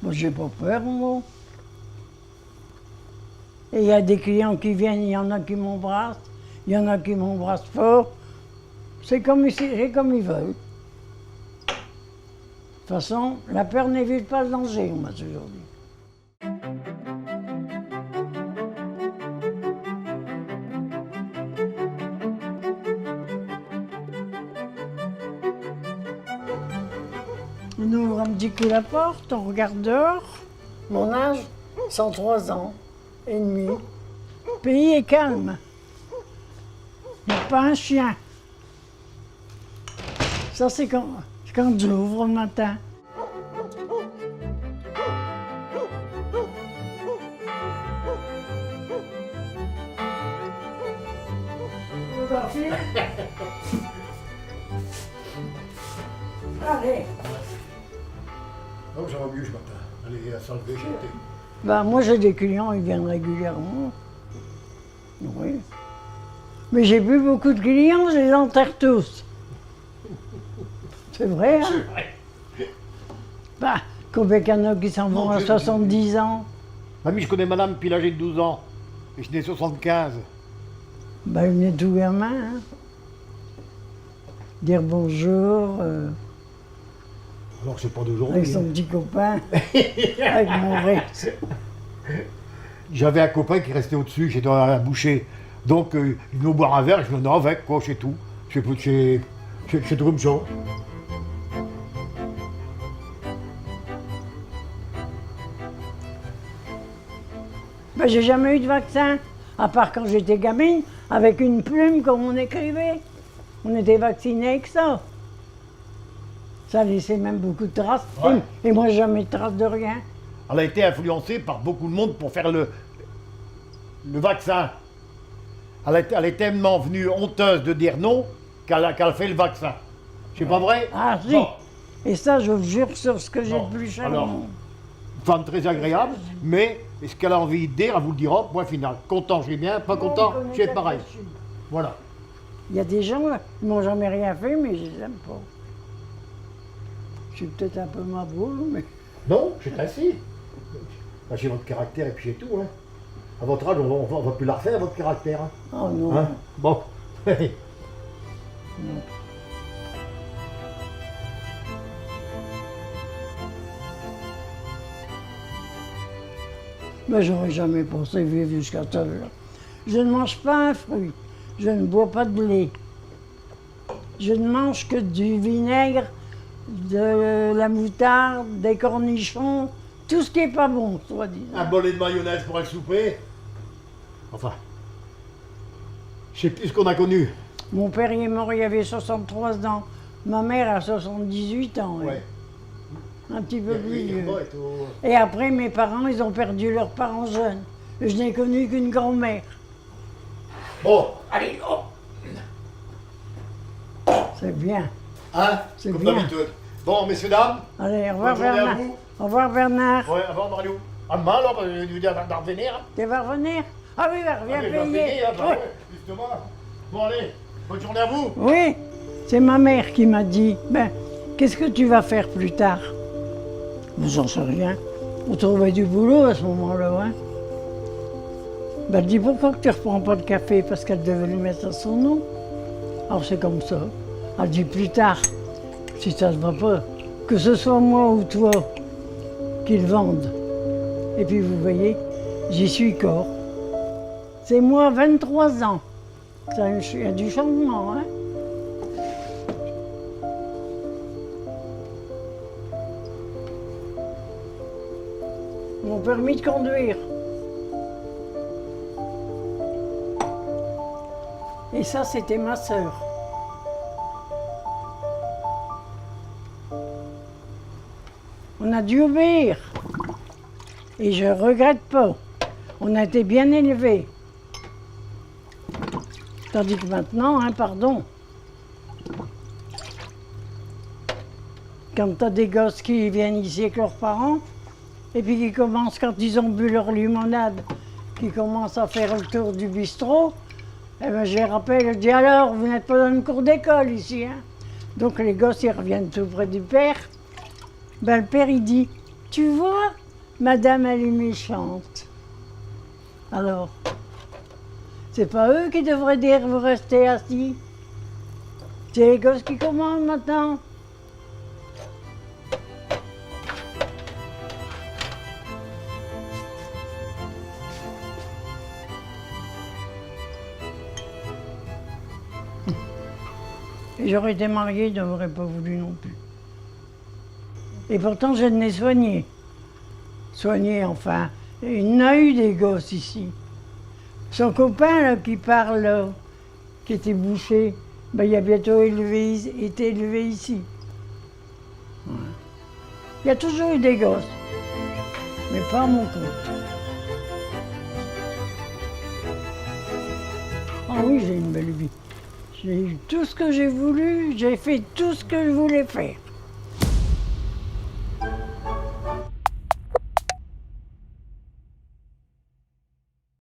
Moi, j'ai pas peur, moi. Et il y a des clients qui viennent, il y en a qui m'embrassent, il y en a qui m'embrassent fort. C'est comme ils veulent. De toute façon, la peur n'évite pas le danger, on m'a toujours dit. On ouvre un petit coup la porte, on regarde dehors. Mon âge, 103 ans et demi. Le pays est calme. Il n'y a pas un chien. Ça, c'est quand j'ouvre le matin. Allez. Non, ça va mieux ce matin. Allez, à s'enlever, j'ai été. Ben, moi, j'ai des clients, ils viennent régulièrement. Oui. Mais j'ai plus beaucoup de clients, je les enterre tous. C'est vrai, hein? C'est vrai. Bah, combien qu'il y en a qui s'en vont à 70 ans? Mamie, je connais madame depuis l'âge de 12 ans. Et je n'ai 75. Ben, il venait tout gamin, hein? Dire bonjour, Alors, c'est pas d'aujourd'hui. avec son petit copain, avec mon Rex. J'avais un copain qui restait au-dessus, j'étais dans la bouchée. Donc, il venait boire un verre, je venais avec, quoi, c'est tout. C'est tout comme ça. Ben, j'ai jamais eu de vaccin, à part quand j'étais gamine, avec une plume comme on écrivait. On était vaccinés avec ça. Ça laissait même beaucoup de traces. Ouais. Et moi, jamais de traces de rien. Elle a été influencée par beaucoup de monde pour faire le vaccin. Elle est tellement venue honteuse de dire non qu'elle a fait le vaccin. C'est pas vrai? Ah, si. Bon. Et ça, je vous jure sur ce que j'ai Bon, de plus cher. alors. Une femme très agréable, mais ce qu'elle a envie de dire, elle vous le dira, point final. Content, j'ai bien, pas content, j'ai pareil. Voilà. Il y a des gens, là, qui m'ont jamais rien fait, mais je les aime pas. Je suis peut-être un peu ma boule, mais... Non, c'est ainsi. Ben, j'ai votre caractère et puis c'est tout. Hein. À votre âge, on va plus la refaire, votre caractère. Hein. Oh non. Hein? Bon. Non. Mais j'aurais jamais pensé vivre jusqu'à cette heure. Je ne mange pas un fruit. Je ne bois pas de lait. Je ne mange que du vinaigre, de la moutarde, des cornichons, tout ce qui n'est pas bon, soi-disant. Un bolet de mayonnaise pour un souper. Enfin, je sais plus ce qu'on a connu. Mon père il est mort, il avait 63 ans. Ma mère a 78 ans. Elle. Ouais. Un petit peu plus Il est vieux. pas et tout. Et après, mes parents, ils ont perdu leurs parents jeunes. Je n'ai connu qu'une grand-mère. Bon, allez, hop. C'est bien. Hein? C'est Comme bien. d'habitude. Bon, messieurs, dames. Allez, au revoir Bonne journée à Bernard. vous. Au revoir Bernard. Ouais, avant Mario. Ah, demain, alors, je vais lui dire d'en revenir. Tu vas revenir? Ah oui, va, reviens Allez, je vais payer. payer, hein, bah Oui. ouais, justement. Bon, allez, bonne journée à vous. Oui, c'est ma mère qui m'a dit, ben, qu'est-ce que tu vas faire plus tard? Mais j'en sais rien. On trouvait du boulot à ce moment-là, hein. Ben, elle dit, pourquoi que tu reprends pas le café? Parce qu'elle devait le mettre à son nom. Alors c'est comme ça. Elle dit, plus tard, si ça ne va pas, que ce soit moi ou toi qui le vendent. Et puis vous voyez, j'y suis corps. C'est moi, 23 ans. Il y a du changement, hein. Mon permis de conduire. Et ça, c'était ma sœur. On a dû obéir. Et je regrette pas. On a été bien élevés. Tandis que maintenant, hein, pardon. Quand t'as des gosses qui viennent ici avec leurs parents, et puis qui commencent, quand ils ont bu leur limonade, qui commencent à faire le tour du bistrot, eh ben, je les rappelle, je dis alors, vous n'êtes pas dans une cour d'école ici, hein? Donc les gosses, ils reviennent tout près du père. Ben, le père, il dit, Tu vois, madame, elle est méchante. Alors, c'est pas eux qui devraient dire vous restez assis. C'est les gosses qui commandent maintenant. Et j'aurais été mariée, je n'aurais pas voulu non plus. Et pourtant, je l'ai soigné. Soigné, enfin. Il y en a eu des gosses ici. Son copain, là, qui parle, là, qui était bouché, ben, il a bientôt été élevé ici. Ouais. Il y a toujours eu des gosses, mais pas à mon compte. Ah oui, j'ai une belle vie. J'ai eu tout ce que j'ai voulu, j'ai fait tout ce que je voulais faire.